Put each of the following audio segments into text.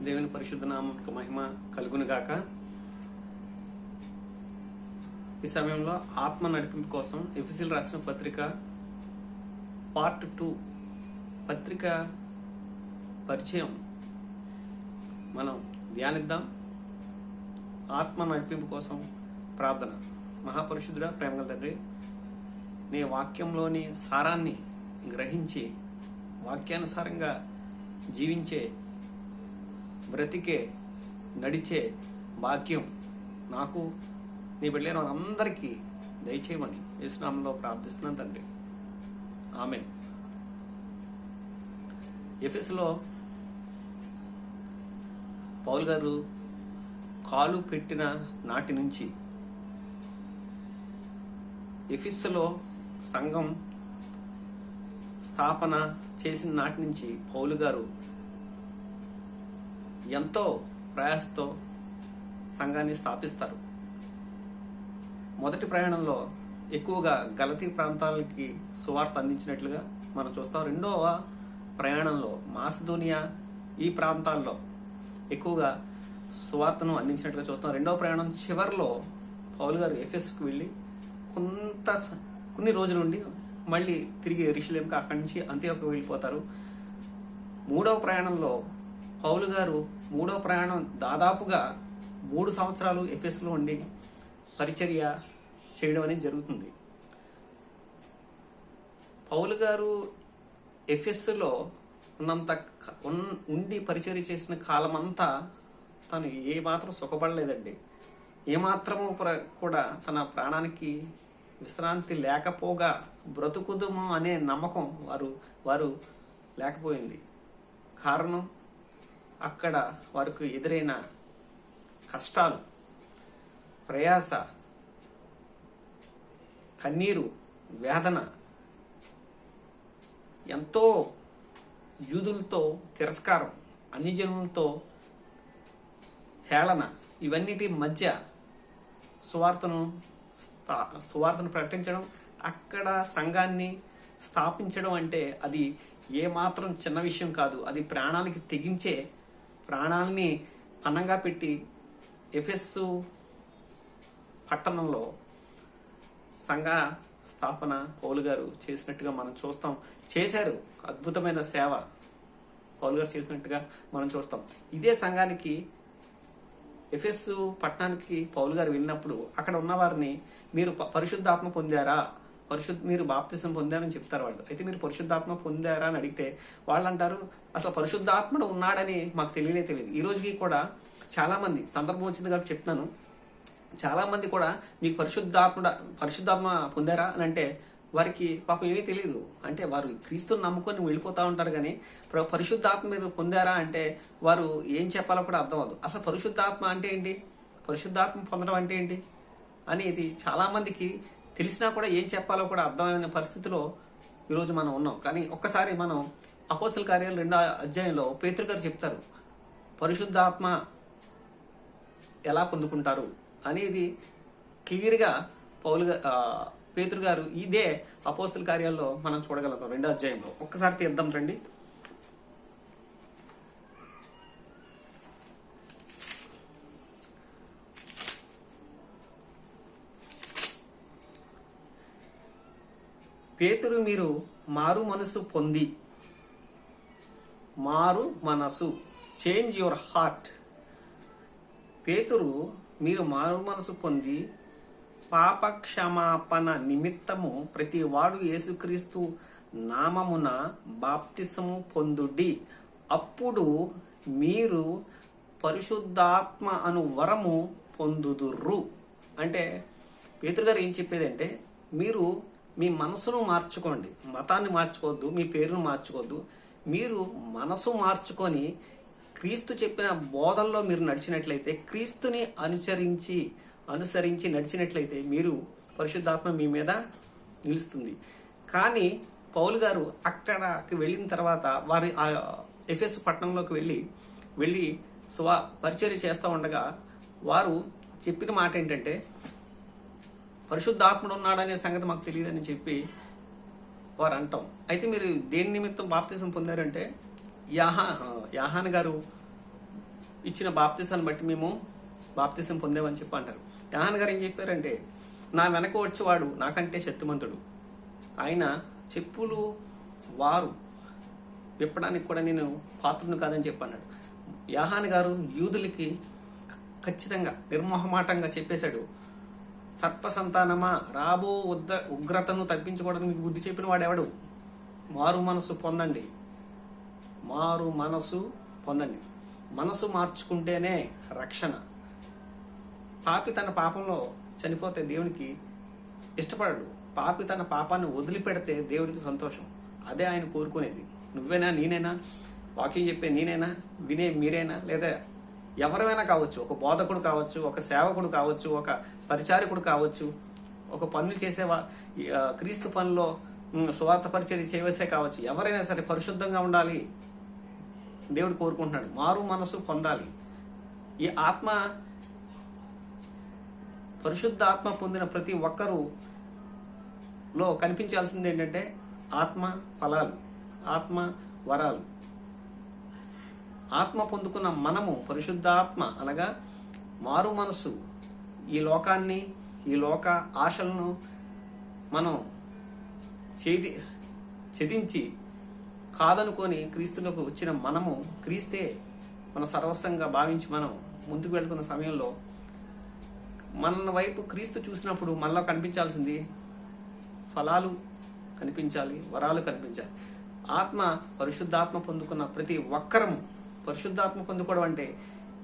దేవుని పరిశుద్ధ నామమునకు మహిమ కలుగును గాక. ఈ సమయంలో ఆత్మ నడిపింపు కోసం ఎఫెసీయులకు రాసిన పత్రిక పార్ట్ 2 పత్రిక పరిచయం మనం ధ్యానిద్దాం. ఆత్మ నడిపింపు కోసం ప్రార్థన. మహాపరిశుద్ధుడా, ప్రేమగల తండ్రి, నీ వాక్యంలోని సారాన్ని గ్రహించి వాక్యానుసారంగా జీవించే, బ్రతికే, నడిచే భాగ్యం నాకు, నీ బిడ్డలైన అందరికీ దయచేయమని యేసు నామములో ప్రార్థిస్తున్నాను తండ్రి. ఆమేన్. ఎఫెసులో పౌలు గారు కాలు పెట్టిన నాటి నుంచి, ఎఫెసులో సంఘం స్థాపన చేసిన నాటి నుంచి పౌలు గారు ఎంతో ప్రయాసతో సంఘాన్ని స్థాపిస్తారు. మొదటి ప్రయాణంలో ఎక్కువగా గలతీ ప్రాంతాలకి సువార్త అందించినట్లుగా మనం చూస్తాం. రెండవ ప్రయాణంలో మాసిదోనియా ఈ ప్రాంతాల్లో ఎక్కువగా సువార్తను అందించినట్లుగా చూస్తాం. రెండవ ప్రయాణం చివరిలో పౌలు గారు ఎఫెసుకు వెళ్ళి కొన్ని రోజుల నుండి మళ్ళీ తిరిగి యెరూషలేముకి, అక్కడి నుంచి అంతియోకు వెళ్ళిపోతారు. మూడవ ప్రయాణంలో పౌలు గారు మూడవ ప్రయాణం దాదాపుగా 3 సంవత్సరాలు ఎఫెసులో ఉండి పరిచర్య చేయడం అనేది జరుగుతుంది. పౌలు గారు ఎఫెసులో ఉండి పరిచర్య చేసిన కాలమంతా తను ఏమాత్రం సుఖపడలేదండి. ఏమాత్రము కూడా తన ప్రాణానికి విశ్రాంతి లేకపోగా బ్రతుకుదుము అనే నమ్మకం వారు లేకపోయింది. కారణం అక్కడ వారికి ఎదురైన కష్టాలు, ప్రయాస, కన్నీరు, వేదన, ఎంతో యూదులతో తిరస్కారం, అన్యజనులతో హేళన, ఇవన్నిటి మధ్య సువార్తను ప్రకటించడం, అక్కడ సంఘాన్ని స్థాపించడం అంటే అది ఏమాత్రం చిన్న విషయం కాదు. అది ప్రాణానికి తెగించే, ప్రాణాలని పణంగా పెట్టి ఎఫెసు పట్టణంలో సంఘ స్థాపన పౌలు గారు చేసినట్టుగా మనం చూస్తాం. చేశారు. అద్భుతమైన సేవ పౌలు గారు చేసినట్టుగా మనం చూస్తాం. ఇదే సంఘానికి, ఎఫెసు పట్టణానికి పౌలు గారు వెళ్ళినప్పుడు అక్కడ ఉన్న వారిని, మీరు పరిశుద్ధాత్మ పొందారా, మీరు బాప్తిసం పొందారని చెప్తారు వాళ్ళు. అయితే మీరు పరిశుద్ధాత్మ పొందారా అని అడిగితే వాళ్ళు అంటారు, అసలు పరిశుద్ధాత్ముడు ఉన్నాడని మాకు తెలియదు. ఈ రోజుకి కూడా చాలా మంది, సందర్భం వచ్చింది కాబట్టి చెప్తున్నాను, చాలా మంది కూడా మీకు పరిశుద్ధాత్మ పొందారా అని అంటే వారికి పాపం ఏమీ తెలియదు. అంటే వారు క్రీస్తుని నమ్ముకొని వెళ్ళిపోతూ ఉంటారు, కానీ పరిశుద్ధాత్మ మీరు పొందారా అంటే వారు ఏం చెప్పాలో కూడా అర్థం అవ్వదు. అసలు పరిశుద్ధాత్మ అంటే ఏంటి, పరిశుద్ధాత్మ పొందడం అంటే ఏంటి అనేది చాలా మందికి తెలిసినా కూడా ఏం చెప్పాలో కూడా అర్థమైన పరిస్థితిలో ఈరోజు మనం ఉన్నాం. కానీ ఒక్కసారి మనం అపోస్తల కార్యాలు 2వ అధ్యాయంలో పేతురు గారు చెప్తారు, పరిశుద్ధాత్మ ఎలా పొందుకుంటారు అనేది క్లియర్గా పేతురు గారు ఇదే అపోస్తల కార్యాల్లో మనం చూడగలుగుతాం. 2వ అధ్యాయంలో ఒక్కసారి తీద్దాం రండి. పేతురు, మీరు మారు మనసు చేంజ్ యువర్ హార్ట్. పేతురు, మీరు మారు మనసు పొంది పాప క్షమాపణ నిమిత్తము ప్రతి వాడు యేసుక్రీస్తు నామమున బాప్తిసము పొందుడి, అప్పుడు మీరు పరిశుద్ధాత్మ అను వరము పొందుదురు. అంటే పేతురు గారు ఏం చెప్పేదంటే, మీరు మీ మనసును మార్చుకోండి, మతాన్ని మార్చుకోవద్దు, మీ పేరును మార్చుకోవద్దు. మీరు మనసు మార్చుకొని క్రీస్తు చెప్పిన బోధల్లో మీరు నడిచినట్లయితే, క్రీస్తుని అనుసరించి నడిచినట్లయితే మీరు పరిశుద్ధాత్మ మీ మీద నిలుస్తుంది. కానీ పౌలు గారు అక్కడికి వెళ్ళిన తర్వాత వారి ఎఫెసు పట్టణంలోకి వెళ్ళి పరిచర్య చేస్తూ ఉండగా వారు చెప్పిన మాట ఏంటంటే, పరిశుద్ధాత్ముడు ఉన్నాడనే సంగతి మాకు తెలియదని చెప్పి వారు అంటాం. అయితే మీరు దేని నిమిత్తం బాప్తిజం పొందారంటే, యాహాన్ గారు ఇచ్చిన బాప్తిసాన్ని బట్టి మేము బాప్తిసం పొందామని చెప్పి అంటారు. యోహాను గారు ఏం చెప్పారంటే, నా వెనక వచ్చేవాడు నాకంటే శక్తిమంతుడు, ఆయన చెప్పులు వారు విప్పడానికి కూడా నేను పాత్రుని కాదని చెప్పి అన్నాడు. యోహాను గారు యూదులకి ఖచ్చితంగా నిర్మోహమాటంగా చెప్పేశాడు, సర్ప సంతానమా, రాబో ఉగ్రతను తప్పించుకోవడానికి మీకు బుద్ధి చెప్పిన వాడెవడు? మారు మనసు పొందండి, మారు మనసు పొందండి. మనసు మార్చుకుంటేనే రక్షణ. పాపి తన పాపంలో చనిపోతే దేవునికి ఇష్టపడడు. పాపి తన పాపాన్ని వదిలిపెడితే దేవుడికి సంతోషం. అదే ఆయన కోరుకునేది. నువ్వేనా, నేనేనా, వాక్యం చెప్పే నేనేనా, వినే మీరేనా, లేదా ఎవరైనా కావచ్చు, ఒక బోధకుడు కావచ్చు, ఒక సేవకుడు కావచ్చు, ఒక పరిచారకుడు కావచ్చు, ఒక పనులు చేసేవా క్రీస్తు పనుల్లో స్వార్థ పరిచర్య చేయవలసే కావచ్చు, ఎవరైనా సరే పరిశుద్ధంగా ఉండాలి దేవుడు కోరుకుంటున్నాడు. మారు మనసు పొందాలి. ఈ ఆత్మ, పరిశుద్ధ ఆత్మ పొందిన ప్రతి ఒక్కరులో కనిపించాల్సింది ఏంటంటే ఆత్మ ఫలాలు, ఆత్మ వరాలు. ఆత్మ పొందుకున్న మనము, పరిశుద్ధ ఆత్మ అనగా మారు మనసు, ఈ లోకాన్ని, ఈ లోక ఆశలను మనం ఛేదించి కాదనుకొని క్రీస్తులకు వచ్చిన మనము, క్రీస్తే మన సర్వస్వంగా భావించి మనం ముందుకు వెళ్తున్న సమయంలో మన వైపు క్రీస్తు చూసినప్పుడు మనలో కనిపించాల్సింది ఫలాలు కనిపించాలి, వరాలు కనిపించాలి. ఆత్మ, పరిశుద్ధాత్మ పొందుకున్న ప్రతి ఒక్కరము, పరిశుద్ధాత్మ పొందుకోవడం అంటే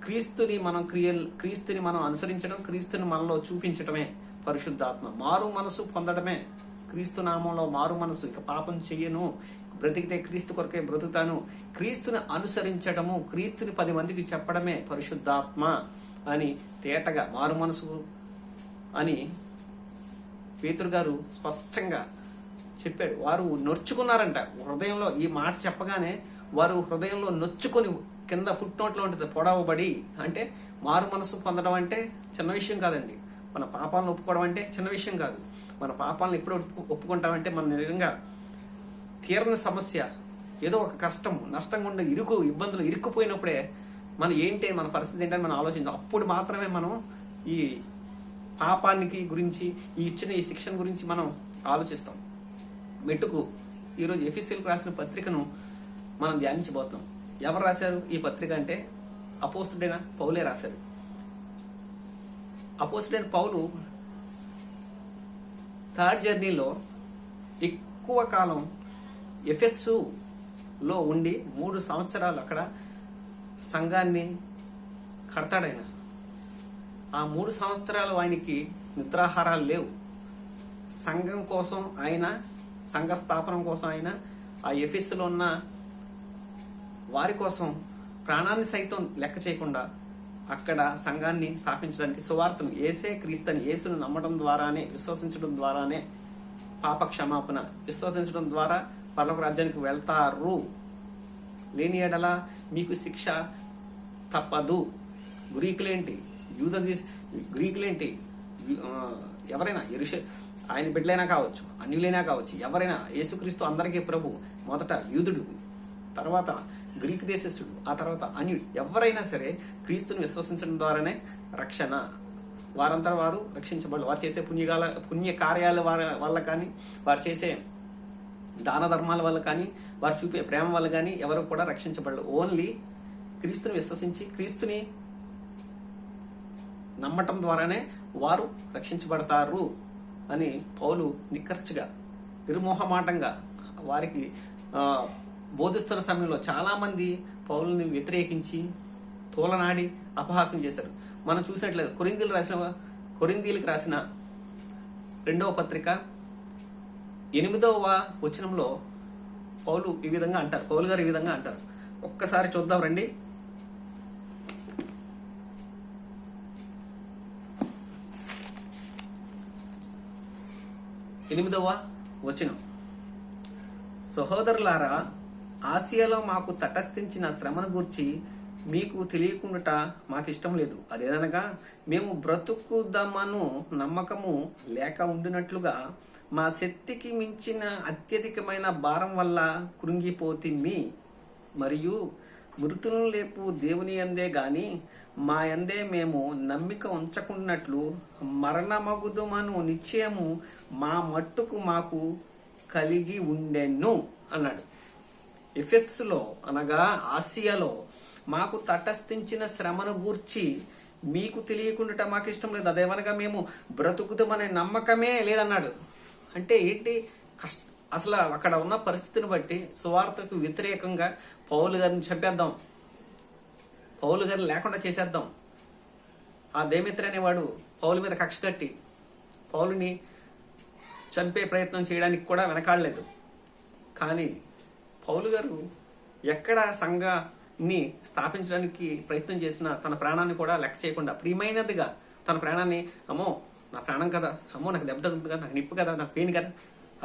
క్రీస్తుని మనం అనుసరించడం, క్రీస్తుని మనలో చూపించడమే పరిశుద్ధాత్మ. మారు మనసు పొందడమే, క్రీస్తు నామంలో మారు మనసు. ఇక పాపం చెయ్యను, బ్రతికితే క్రీస్తు కొరకే బ్రతుకుతాను, క్రీస్తుని అనుసరించడము, క్రీస్తుని 10 మందికి చెప్పడమే పరిశుద్ధాత్మ అని తేటగా, మారు మనసు అని పేతురు గారు స్పష్టంగా చెప్పాడు. వారు నొచ్చుకున్నారంట హృదయంలో. ఈ మాట చెప్పగానే వారు హృదయంలో నొచ్చుకొని, కింద ఫుట్ నోట్లో ఉంటుంది పొడవబడి. అంటే మారు మనసు పొందడం అంటే చిన్న విషయం కాదండి. మన పాపాలను ఒప్పుకోవడం అంటే చిన్న విషయం కాదు. మన పాపాలను ఎప్పుడు ఒప్పుకుంటామంటే మన నిజంగా తీరని సమస్య, ఏదో ఒక కష్టం, నష్టం ఉండి ఇబ్బందులు ఇరుక్కుపోయినప్పుడే మన పరిస్థితి ఏంటని మనం ఆలోచించాం. అప్పుడు మాత్రమే మనం ఈ పాపానికి గురించి, ఈ శిక్షణ గురించి మనం ఆలోచిస్తాం. మెట్టుకు ఈరోజు ఎఫెసీయులకు రాసిన పత్రికను మనం ధ్యానించబోతున్నాం. ఎవరు రాశారు ఈ పత్రిక అంటే అపోస్తలుడైన పౌలే రాశారు. అపోస్తలుడైన పౌలు థర్డ్ జర్నీలో ఎక్కువ కాలం ఎఫెస్సులో ఉండి 3 సంవత్సరాలు అక్కడ సంఘాన్ని కడతాడాయన. ఆ 3 సంవత్సరాలు ఆయనకి నిద్రాహారాలు లేవు. సంఘం కోసం ఆయన, సంఘ స్థాపనం కోసం ఆయన ఆ ఎఫెస్సులో ఉన్న వారి కోసం ప్రాణాన్ని సైతం లెక్క చేయకుండా అక్కడ సంఘాన్ని స్థాపించడానికి, సువార్తను, యేసే క్రీస్తుని, యేసును నమ్మడం ద్వారానే, విశ్వసించడం ద్వారానే పాప క్షమాపణ, విశ్వసించడం ద్వారా పరలోక రాజ్యానికి వెళ్తారు, లేని ఎడల మీకు శిక్ష తప్పదు. గ్రీకులేంటి, గ్రీకులేంటి, ఎవరైనా ఆయన బిడ్డలైనా కావచ్చు, అన్యులైనా కావచ్చు, ఎవరైనా, యేసుక్రీస్తు అందరికీ ప్రభు. మొదట యూదుడు, తర్వాత గ్రీకు దేశస్థుడు, ఆ తర్వాత అన్యుడు, ఎవరైనా సరే క్రీస్తుని విశ్వసించడం ద్వారానే రక్షణ. వారంతా వారు రక్షించబడరు. వారు చేసే పుణ్య కార్యాల వల్ల కానీ, వారు చేసే దాన ధర్మాల వల్ల కానీ, వారు చూపే ప్రేమ వల్ల కానీ ఎవరు కూడా రక్షించబడరు. ఓన్లీ క్రీస్తుని విశ్వసించి, క్రీస్తుని నమ్మటం ద్వారానే వారు రక్షించబడతారు అని పౌలు నిక్కర్చుగా, నిర్మోహమాటంగా వారికి బోధిస్తున్న సమయంలో చాలా మంది పౌలుని వ్యతిరేకించి తోలనాడి అపహాసం చేశారు. మనం చూసినట్లేదు కొరింథీయులకు రాసిన 2వ పత్రిక 8వ వచనంలో పౌలు గారు ఈ విధంగా అంటారు. ఒక్కసారి చూద్దాం రండి. ఎనిమిదవ వచనం. సహోదరులారా, ఆసియాలో మాకు తటస్థించిన శ్రమను గూర్చి మీకు తెలియకుండా మాకిష్టం లేదు. అదేదనగా మేము బ్రతుకుదామను నమ్మకము లేక ఉండినట్లుగా మా శక్తికి మించిన అత్యధికమైన భారం వల్ల కృంగిపోతిమి. మరియు మృతులను లేపు దేవుని యందే గాని మా యందే మేము నమ్మిక ఉంచకున్నట్లు మరణమగుదుమను నిశ్చయము మా మట్టుకు మాకు కలిగి ఉండెను అన్నాడు. ఎఫెస్సులో అనగా ఆసియాలో మాకు తటస్థించిన శ్రమను గూర్చి మీకు తెలియకుండా మాకు ఇష్టం లేదు. అదేమనగా మేము బ్రతుకుతామనే నమ్మకమే లేదన్నాడు. అంటే ఏంటి అసలు అక్కడ ఉన్న పరిస్థితిని బట్టి సువార్తకు వ్యతిరేకంగా పౌలు గారిని చంపేద్దాం, పౌలు గారిని లేకుండా చేసేద్దాం. ఆ దేమిత్ర అనేవాడు పౌలు మీద కక్ష కట్టి పౌలుని చంపే ప్రయత్నం చేయడానికి కూడా వెనకాడలేదు. కానీ పౌలు గారు ఎక్కడ సంఘాన్ని స్థాపించడానికి ప్రయత్నం చేసినా తన ప్రాణాన్ని కూడా లెక్క చేయకుండా ప్రియమైనదిగా తన ప్రాణాన్ని, అమ్మో నా ప్రాణం కదా, అమ్మో నాకు దెబ్బ తగ్గుతుంది కదా, నాకు నిప్పు కదా, నాకు పెయిన్ కదా,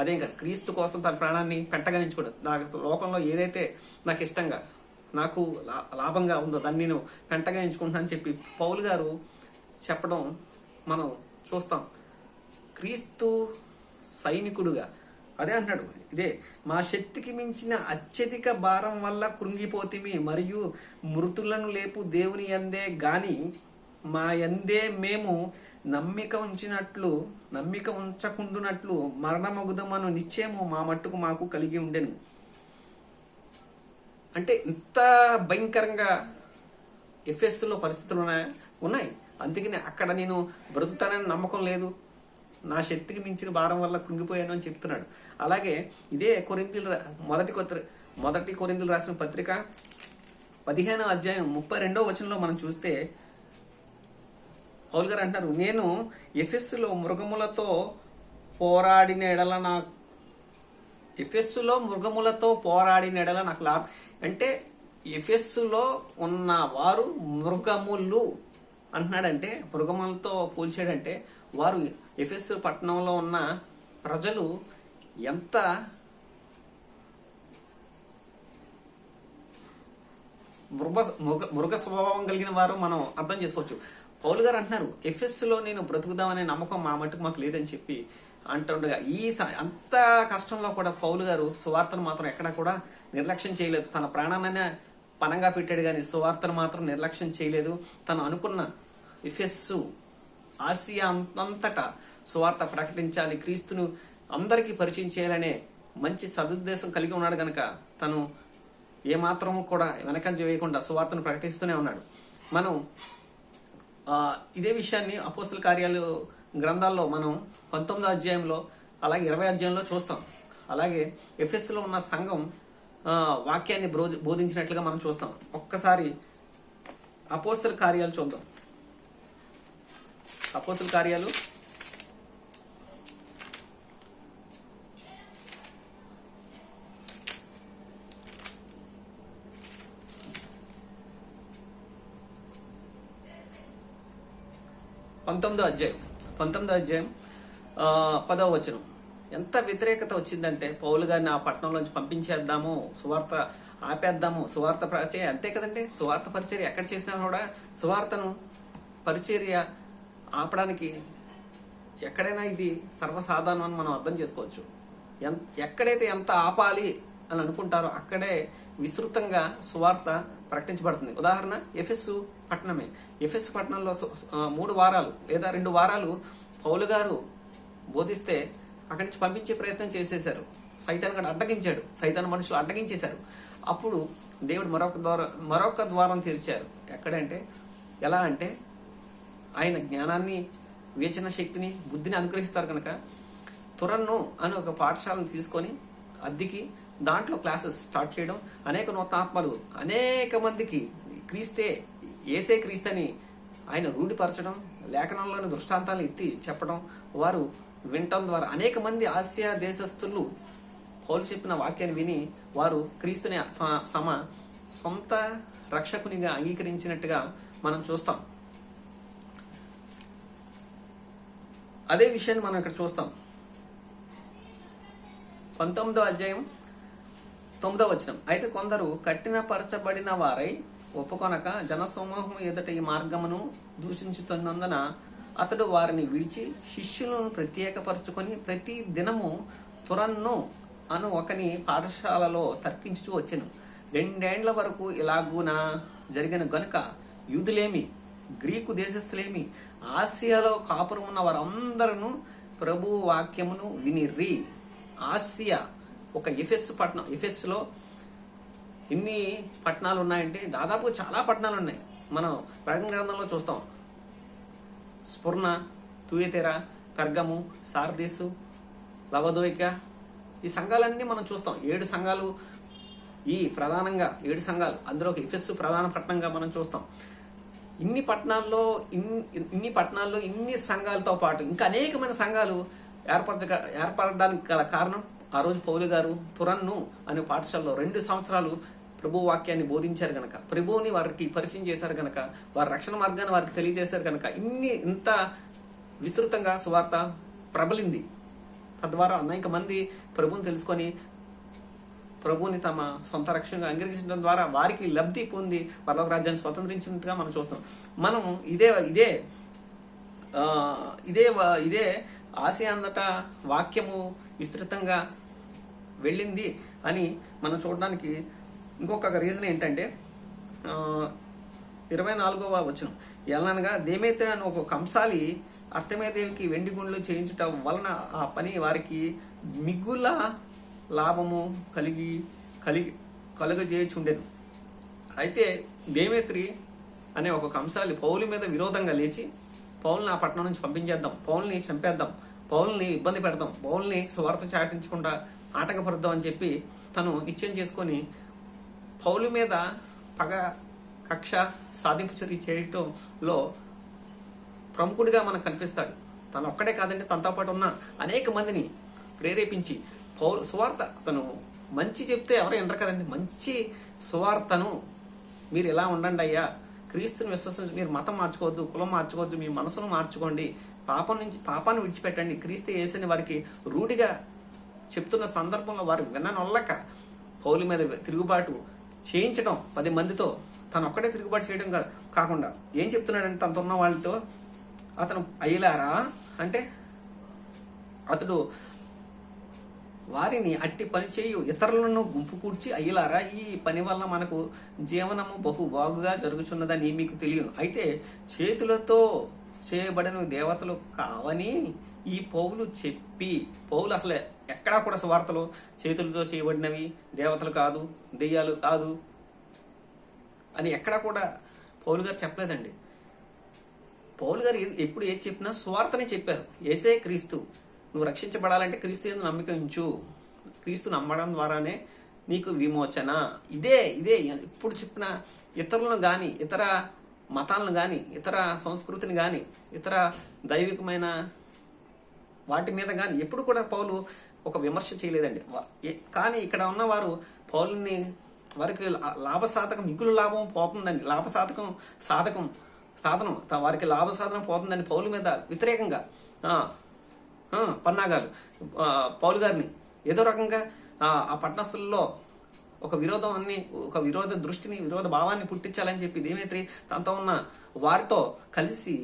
అదేం కదా, క్రీస్తు కోసం తన ప్రాణాన్ని పెంటగా ఎంచుకోవడం. నాకు లోకంలో ఏదైతే నాకు ఇష్టంగా నాకు లాభంగా ఉందో దాన్ని నేను పెంటగా ఎంచుకుంటానని చెప్పి పౌలు గారు చెప్పడం మనం చూస్తాం. క్రీస్తు సైనికుడుగా అదే అంటున్నాడు, ఇదే మా శక్తికి మించిన అత్యధిక భారం వల్ల కృంగిపోతిమి మరియు మృతులను లేపు దేవుని యందే గాని మా యందే మేము నమ్మిక ఉంచకుండునట్లు మరణమగుదమను నిశ్చయము మా మట్టుకు మాకు కలిగి ఉండెను. అంటే ఇంత భయంకరంగా ఎఫెస్సులో పరిస్థితులు ఉన్నాయి. అందుకని అక్కడ నేను బ్రతుకుతానని నమ్మకం లేదు, నా శక్తికి మించిన భారం వల్ల కృంగిపోయాను అని చెప్తున్నాడు. అలాగే ఇదే మొదటి కొరింథీయులు రాసిన పత్రిక 15వ అధ్యాయం 32వ వచనంలో మనం చూస్తే పౌలు గారు అంటారు, నేను ఎఫెస్సులో మృగములతో పోరాడిన ఎడల నాకు లాభం. అంటే ఎఫెస్సులో ఉన్న వారు మృగములు అంటున్నాడంటే, మృగములతో పోల్చాడంటే వారు ఎఫెస్సు పట్టణంలో ఉన్న ప్రజలు ఎంత మృగ స్వభావం కలిగిన వారు మనం అర్థం చేసుకోవచ్చు. పౌలు గారు అంటున్నారు, ఎఫెస్సులో నేను బ్రతుకుదామనే నమ్మకం మా మట్టుకు మాకు లేదని చెప్పి అంటుండగా అంత కష్టంలో కూడా పౌలు గారు సువార్తను మాత్రం ఎక్కడా కూడా నిర్లక్ష్యం చేయలేదు. తన ప్రాణాన్ని పనంగా పెట్టాడు కానీ సువార్తను మాత్రం నిర్లక్ష్యం చేయలేదు. తను అనుకున్న ఎఫెస్సు ఆసియా అంతటా సువార్త ప్రకటించాలి, క్రీస్తును అందరికీ పరిచయం చేయాలనే మంచి సదుద్దేశం కలిగి ఉన్నాడు కనుక తను ఏమాత్రము కూడా వెనకంజ వేయకుండా సువార్తను ప్రకటిస్తూనే ఉన్నాడు. మనం ఇదే విషయాన్ని అపోస్తల కార్యాలు గ్రంథాల్లో మనం 19వ అధ్యాయంలో అలాగే 20వ అధ్యాయంలో చూస్తాం. అలాగే ఎఫెస్సులో ఉన్న సంఘం వాక్యాన్ని బోధించినట్లుగా మనం చూస్తాం. ఒక్కసారి అపోస్తల కార్యాలు చూద్దాం. అపోస్తల కార్యాలు 19వ అధ్యాయం 10వ వచనం. ఎంత వ్యతిరేకత వచ్చిందంటే పౌలు గారిని ఆ పట్టణంలోంచి పంపించేద్దాము, సువార్త ఆపేద్దాము, సువార్త పరిచర్య అంతే కదండి. సువార్త పరిచర్య ఎక్కడ చేసినా కూడా సువార్తను పరిచర్య ఆపడానికి ఎక్కడైనా ఇది సర్వసాధారణం అని మనం అర్థం చేసుకోవచ్చు. ఎక్కడైతే ఎంత ఆపాలి అని అనుకుంటారో అక్కడే విస్తృతంగా సువార్త ప్రకటించబడుతుంది. ఉదాహరణ ఎఫెస్సు పట్టణమే. ఎఫెస్సు పట్టణంలో 3 వారాలు లేదా 2 వారాలు పౌలు గారు బోధిస్తే అక్కడి నుంచి పంపించే ప్రయత్నం చేసేశారు. సైతాన్ గడు అడ్డగించాడు, సైతాన్ మనుషులు అడ్డగించేశారు. అప్పుడు దేవుడు మరొక ద్వారం తెరిచారు. ఎక్కడంటే ఎలా అంటే ఆయన జ్ఞానాన్ని, వివేచన శక్తిని, బుద్ధిని అనుగ్రహిస్తారు కనుక తురన్ను అని ఒక పాఠశాలను తీసుకొని అద్దెకి దాంట్లో క్లాసెస్ స్టార్ట్ చేయడం, అనేక నూతనాత్మలు అనేక మందికి ఏసే క్రీస్తని ఆయన రూఢిపరచడం, లేఖనంలోని దృష్టాంతాలను ఎత్తి చెప్పడం, వారు వినటం ద్వారా అనేక మంది ఆసియా దేశస్థులు పౌలు చెప్పిన వాక్యాన్ని విని వారు క్రీస్తుని తమ సొంత రక్షకునిగా అంగీకరించినట్టుగా మనం చూస్తాం. అదే విషయాన్ని మనం ఇక్కడ చూస్తాం. 19వ అధ్యాయం 9వ వచనం. అయితే కొందరు కఠినపరచబడిన వారై ఒప్పుకొనక జనసమూహం ఎదుట ఈ మార్గమును దూషించుతున్నందున అతడు వారిని విడిచి శిష్యులను ప్రత్యేకపరచుకొని ప్రతి దినము తురన్ను అను ఒకని పాఠశాలలో తర్కించుతూ వచ్చెను. 2 ఏండ్ల వరకు ఇలాగున జరిగిన గనుక యూదులేమి, గ్రీకు దేశస్థులేమి, ఆసియాలో కాపురం ఉన్న వారందరూ ప్రభు వాక్యమును వినిర్రి. ఆసియా ఒక ఎఫెస్లో ఎన్ని పట్టణాలు ఉన్నాయంటే దాదాపు చాలా పట్టణాలు ఉన్నాయి. మనం ప్రకటన గ్రంథంలో చూస్తాం. స్ఫుర్ణ, తుయతెర, పెర్గము, సార్దీసు, లవదోయిక, ఈ సంఘాలన్నీ మనం చూస్తాం. 7 సంఘాలు, ఈ ప్రధానంగా 7 సంఘాలు, అందులో ఒక ఎఫెస్ ప్రధాన పట్టణంగా మనం చూస్తాం. ఇన్ని పట్టణాల్లో ఇన్ని సంఘాలతో పాటు ఇంకా అనేకమైన సంఘాలు ఏర్పడడానికి గల కారణం ఆ రోజు పౌలు గారు తురన్ను అనే పాఠశాలలో 2 సంవత్సరాలు ప్రభు వాక్యాన్ని బోధించారు గనక, ప్రభువుని వారికి పరిచయం చేశారు గనక, వారి రక్షణ మార్గాన్ని వారికి తెలియజేశారు గనక ఇంత విస్తృతంగా సువార్త ప్రబలింది. తద్వారా అనేక మంది ప్రభువుని తెలుసుకొని ప్రభువుని తమ సొంత రక్షణగా అంగీకరించడం ద్వారా వారికి లబ్ధి పొంది పరలోక రాజ్యాన్ని స్వతంత్రించినట్టుగా మనం చూస్తాం. మనం ఇదే ఆసియా అంతటా వాక్యము విస్తృతంగా వెళ్ళింది అని మనం చూడడానికి ఇంకొక రీజన్ ఏంటంటే 24వ వచనం. ఎలానగా దేమేత్రి అని ఒక కంసాలి అర్తమేదేవికి వెండి గుండ్లు చేయించటం వలన ఆ పని వారికి మిగుల లాభము కలుగజేయుచుండెను. అయితే దేమేత్రి అనే ఒక కంసాలి పౌలు మీద విరోధంగా లేచి, పౌల్ని ఆ పట్టణం నుంచి పంపించేద్దాం, పౌల్ని చంపేద్దాం, పౌల్ని ఇబ్బంది పెడదాం, పౌల్ని సువార్త చాటించకుండా ఆటంకపరుద్దాం అని చెప్పి తను నిశ్చయం చేసుకొని పౌలు మీద పగ, కక్ష సాధింపు చర్య చేయటంలో ప్రముఖుడిగా మనకు కనిపిస్తాడు. తను ఒక్కడే కాదంటే తనతో పాటు ఉన్న అనేక మందిని ప్రేరేపించి పౌలు సువార్త, తను మంచి చెప్తే ఎవరు వినరు కదండి, మంచి సువార్తను మీరు ఎలా ఉండండి అయ్యా, క్రీస్తుని విశ్వసించి మీరు మతం మార్చుకోవద్దు, కులం మార్చుకోవద్దు, మీ మనసును మార్చుకోండి, పాపాన్ని విడిచిపెట్టండి, క్రీస్తు యేసుని వారికి రూఢిగా చెప్తున్న సందర్భంలో వారు విననొల్లక పౌలు మీద తిరుగుబాటు చేయించడం 10 మందితో, తను ఒక్కడే తిరుగుబాటు చేయడం కాకుండా ఏం చెప్తున్నాడంటే తనతో ఉన్న వాళ్ళతో, అతను అయ్యలారా అంటే అతడు వారిని అట్టి పని చేయు ఇతరులను గుంపు కూర్చి, అయ్యలారా ఈ పని వల్ల మనకు జీవనము బహు బాగుగా జరుగుతున్నదని మీకు తెలియను. అయితే చేతులతో చేయబడిన దేవతలు కావని ఈ పౌలు చెప్పి, పౌలు అసలే ఎక్కడా కూడా సువార్తలో చేతులతో చేయబడినవి దేవతలు కాదు, దెయ్యాలు కాదు అని ఎక్కడా కూడా పౌలు గారు చెప్పలేదండి. పౌలు గారు ఎప్పుడు ఏది చెప్పినా సువార్తనే చెప్పారు. యేసే క్రీస్తు, నువ్వు రక్షించబడాలంటే క్రీస్తు యందు నమ్మిక ఉంచు, క్రీస్తు నమ్మడం ద్వారానే నీకు విమోచన. ఇదే ఇప్పుడు చెప్పిన ఇతరులను కానీ, ఇతర మతాలను కానీ, ఇతర సంస్కృతిని కానీ, ఇతర దైవికమైన వాటి మీద కానీ ఎప్పుడు కూడా పౌలు ఒక విమర్శ చేయలేదండి. కానీ ఇక్కడ ఉన్నవారు పౌలుని వారికి లాభసాధకం, మిగులు లాభం పోతుందండి, సాధనం వారికి లాభ సాధనం పోతుందని పౌలు మీద వ్యతిరేకంగా పన్నాగాలు పౌలు గారిని ఏదో రకంగా ఆ పట్టణస్థుల్లో ఒక విరోధ దృష్టిని, విరోధ భావాన్ని పుట్టించాలని చెప్పి దేమేత్రి తనతో ఉన్న వారితో కలిసి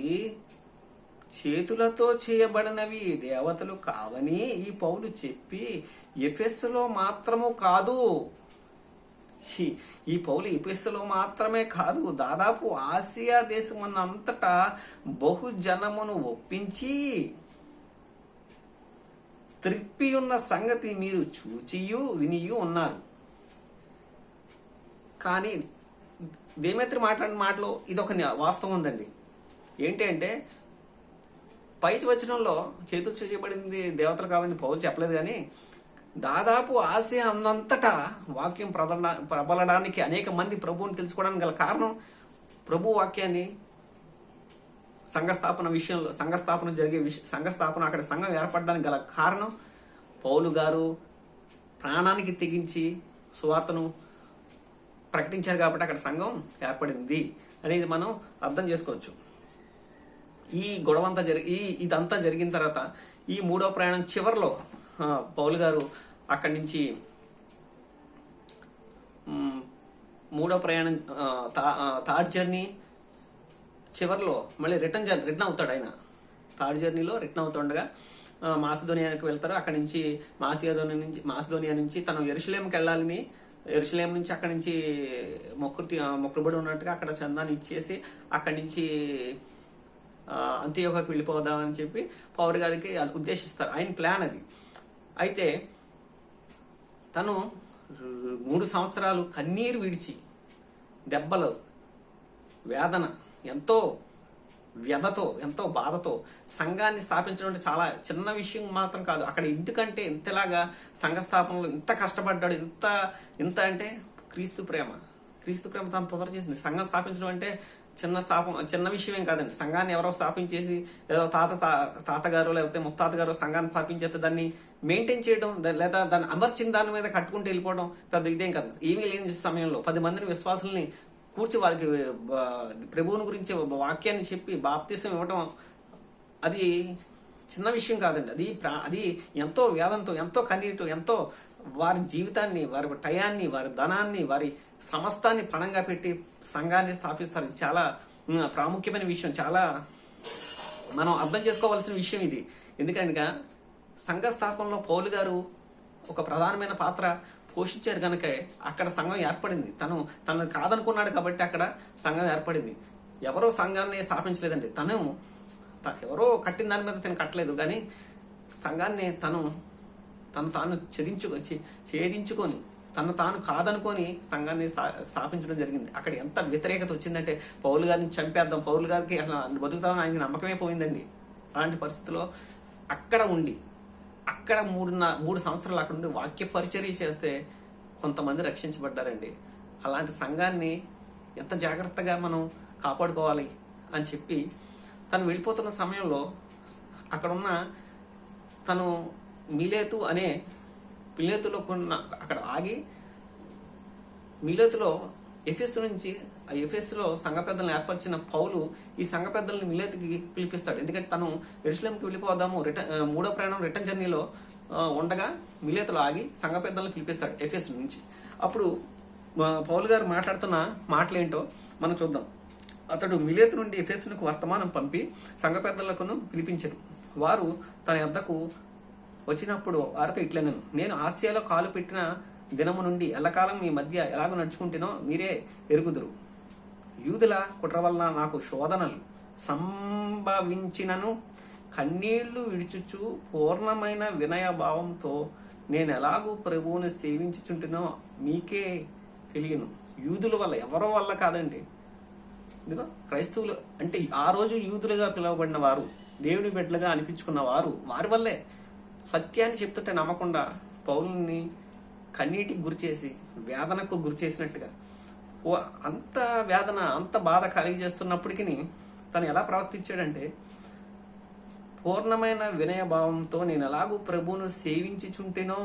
చేతులతో చేయబడినవి దేవతలు కావని ఈ పౌలు చెప్పి ఎఫెస్సులో మాత్రము కాదు, ఈ పౌలు ఎఫెస్సులో మాత్రమే కాదు, దాదాపు ఆసియా దేశమునంతటా బహుజనమును ఒప్పించి త్రిప్పి ఉన్న సంగతి మీరు చూచియు వినియు ఉన్నారు. కానీ దేమేత్రి మాట్లాడిన మాటలో ఇదొక వాస్తవం ఉందండి. ఏంటి అంటే పై వచనంలో చేతులు చేయబడింది దేవతలు కావని పౌలు చెప్పలేదు, కానీ దాదాపు ఆసియా అందంతటా వాక్యం ప్రబలడానికి అనేక మంది ప్రభువుని తెలుసుకోవడానికి గల కారణం, ప్రభు వాక్యాన్ని సంఘస్థాపన అక్కడ సంఘం ఏర్పడడానికి గల కారణం పౌలు గారు ప్రాణానికి తెగించి సువార్తను ప్రకటించారు కాబట్టి అక్కడ సంఘం ఏర్పడింది అనేది మనం అర్థం చేసుకోవచ్చు. ఈ గొడవంతా ఇదంతా జరిగిన తర్వాత ఈ 3వ ప్రయాణం చివరిలో పౌలు గారు అక్కడి నుంచి 3వ ప్రయాణం థర్డ్ జర్నీ చివరిలో మళ్ళీ రిటర్న్ అవుతాడు. ఆయన థర్డ్ జర్నీలో రిటర్న్ అవుతుండగా మాసిదోనియాకి వెళ్తారు. అక్కడి నుంచి మాసిదోనియా నుంచి తను యెరూషలేముకి వెళ్ళాలని యెరూషలేం నుంచి అక్కడి నుంచి మొక్కుబడి ఉన్నట్టుగా అక్కడ చందాన్ని ఇచ్చేసి అక్కడి నుంచి అంత్యోహాకి వెళ్ళిపోదామని చెప్పి పౌలు గారికి ఉద్దేశిస్తారు. ఆయన ప్లాన్ అది. అయితే తను 3 సంవత్సరాలు కన్నీరు విడిచి, దెబ్బలు, వేదన, ఎంతో వ్యధతో, ఎంతో బాధతో సంఘాన్ని స్థాపించడం అంటే చాలా చిన్న విషయం మాత్రం కాదు. అక్కడ ఇంటికంటే ఇంతలాగా సంఘ స్థాపనలో ఇంత కష్టపడ్డాడు. ఇంత అంటే క్రీస్తు ప్రేమ తను తొందర చేసింది. సంఘం స్థాపించడం అంటే చిన్న విషయం ఏం కాదండి. సంఘాన్ని ఎవరో స్థాపించేసి ఏదో తాతగారు లేకపోతే ముత్తాతగారు సంఘాన్ని స్థాపించేస్తే దాన్ని మెయింటైన్ చేయడం లేదా దాన్ని అమర్చిన దాని మీద కట్టుకుంటూ వెళ్ళిపోవడం పెద్ద ఇదేం కాదు. ఏమీ లేని సమయంలో 10 మందిని విశ్వాసుల్ని కూర్చి వారికి ప్రభువుని గురించి వాక్యాన్ని చెప్పి బాప్తిసం ఇవ్వడం అది చిన్న విషయం కాదండి. అది ఎంతో వేదంతో, ఎంతో కన్నీటితో, ఎంతో వారి జీవితాన్ని, వారి టయాన్ని, వారి ధనాన్ని, వారి సమస్తాన్ని పణంగా పెట్టి సంఘాన్ని స్థాపిస్తారు. ఇది చాలా ప్రాముఖ్యమైన విషయం. చాలా మనం అర్థం చేసుకోవాల్సిన విషయం ఇది. ఎందుకనగా సంఘ స్థాపనలో పౌలు గారు ఒక ప్రధానమైన పాత్ర పోషించారు కనుక అక్కడ సంఘం ఏర్పడింది. తను కాదనుకున్నాడు కాబట్టి అక్కడ సంఘం ఏర్పడింది. ఎవరో సంఘాన్ని స్థాపించలేదండి. తను ఎవరో కట్టిన దాని మీద తను కట్టలేదు, కానీ సంఘాన్ని తను ఛేదించుకొని తాను కాదనుకొని సంఘాన్ని స్థాపించడం జరిగింది. అక్కడ ఎంత వ్యతిరేకత వచ్చిందంటే పౌలు గారిని చంపేద్దాం, పౌలు గారికి అసలు బతుకుతామని ఆయనకి నమ్మకమే పోయిందండి. అలాంటి పరిస్థితిలో అక్కడ ఉండి అక్కడ 3 సంవత్సరాలు అక్కడ ఉండి వాక్య పరిచర్య చేస్తే కొంతమంది రక్షించబడ్డారండి. అలాంటి సంఘాన్ని ఎంత జాగ్రత్తగా మనం కాపాడుకోవాలి అని చెప్పి తను వెళ్ళిపోతున్న సమయంలో అక్కడున్న తను మిలేతులో అక్కడ ఆగి మిలేతులో ఎఫెస్సులో సంఘ పెద్దలను ఏర్పరిచిన పౌలు ఈ సంఘ పెద్దల్ని మిలేతుకి పిలిపిస్తాడు. ఎందుకంటే తను యెరూషలేంకి వెళ్ళిపోదాము మూడో ప్రయాణం రిటర్న్ జర్నీలో ఉండగా మిలేతులో ఆగి సంఘ పెద్దలను పిలిపిస్తాడు ఎఫెస్ నుంచి. అప్పుడు పౌలు గారు మాట్లాడుతున్న మాటలేంటో మనం చూద్దాం. అతడు మిలేతు నుండి ఎఫెసునకు వర్తమానం పంపి సంఘ పెద్దలకు పిలిపించారు. వారు తన యొద్దకు వచ్చినప్పుడు వారితో ఇట్లనెను, నేను ఆసియాలో కాలు పెట్టిన దినము నుండి ఎల్లకాలం మీ మధ్య ఎలాగో నడుచుకుంటేనో మీరే ఎరుగుదురు. యూదుల కుట్ర వలన నాకు శోధనలు సంభవించినను కన్నీళ్లు విడిచుచు పూర్ణమైన వినయ భావంతో నేను ఎలాగూ ప్రభువుని సేవించుచుంటునో మీకే తెలియను. యూదుల వల్ల, ఎవరి వల్ల కాదండి. ఎందుకో క్రైస్తవులు అంటే ఆ రోజు యూదులుగా పిలువబడిన వారు, దేవుని బిడ్డలుగా అనిపించుకున్న వారు, వారి వల్లే సత్యాన్ని చెప్తుంటే నమ్మకుండా పౌలుని కన్నీటికి గురిచేసి వేదనకు గురి చేసినట్టుగా అంత వేదన, అంత బాధ కలిగి చేస్తున్నప్పటికీ తను ఎలా ప్రవర్తించాడంటే పూర్ణమైన వినయ భావంతో నేను ఎలాగూ ప్రభువును సేవించుచుంటేనో